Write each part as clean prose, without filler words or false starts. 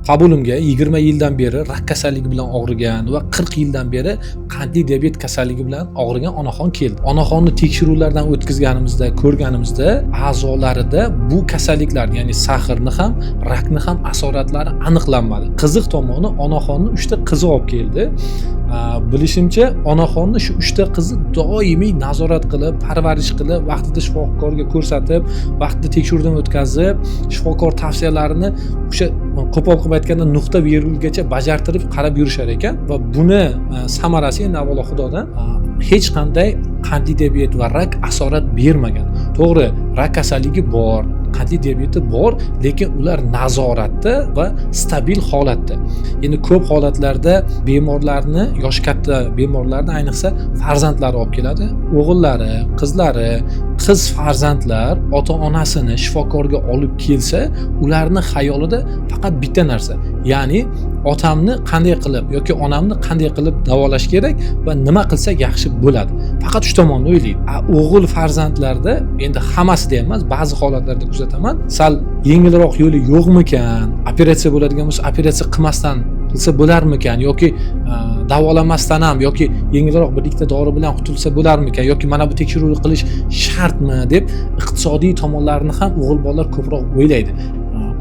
qabulimga 20 yildan beri rak kasalligi bilan og'rigan va 40 yildan beri qandli diabet kasalligi bilan og'rigan onaxon keldi. Onaxonni tekshiruvlardan o'tkazganimizda, ko'rganimizda a'zolarida bu kasalliklar, ya'ni sahrni ham, rakni ham asoratlari aniqlanmadi. Qiziq tomoni, onaxonni 3 ta qizi olib keldi. Bilishimcha, onaxonni shu 3 ta qizi doimiy nazorat qilib, parvarish qilib, vaqtida shifokorga ko'rsatib, vaqtida tekshiruvdan o'tkazib, shifokor tavsiyalarini o'sha qo'pol qilib aytganda nuqta virgulgacha bajartirib qarab yurishar ekan va buni samarasi endi avvalo Xudodan hech qanday qandli diabet va rak asorat bermagan. To'g'ri, rak kasalligi bor, qandli diabeti bor, lekin ular nazoratda va stabil holatda. Endi ko'p holatlarda bemorlarni, yosh katta bemorlarni ayniqsa farzandlari olib keladi. O'g'illari, qizlari, qiz farzandlar ota-onasini shifokorga olib kelsa, ularni xayolida faqat bitta narsa, ya'ni otamni qanday qilib yoki onamni qanday qilib davolash kerak va nima qilsak yaxshi bo'ladi. Faqat shu tomonni o'ylaydi. O'g'il farzandlarda, endi hammasida emas, ba'zi holatlarda kuzataman, sal yengilroq yo'li yo'qmikan, operatsiya bo'ladigan bo'lsa, operatsiya qilmasdan qilsa bo'larmikan yoki davolamasdan ham yoki yengilroq bir ikkita dori bilan qutulsa bo'larmikan yoki mana bu tekshiruvni qilish shartmi deb iqtisodiy tomonlarini ham o'g'il bolalar ko'proq o'ylaydi.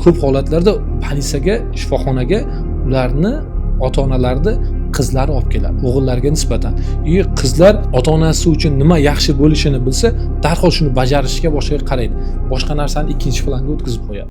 Ko'p holatlarda politsiyaga, shifoxonaga ularni ota-onalarni qizlari olib keladi, o'g'illarga nisbatan. Qizlar ota-onasi uchun nima yaxshi bo'lishini bilsa, darhol shuni bajarishga boshqa qaraydi. Boshqa narsani ikkinchi planga o'tkazib qo'yadi.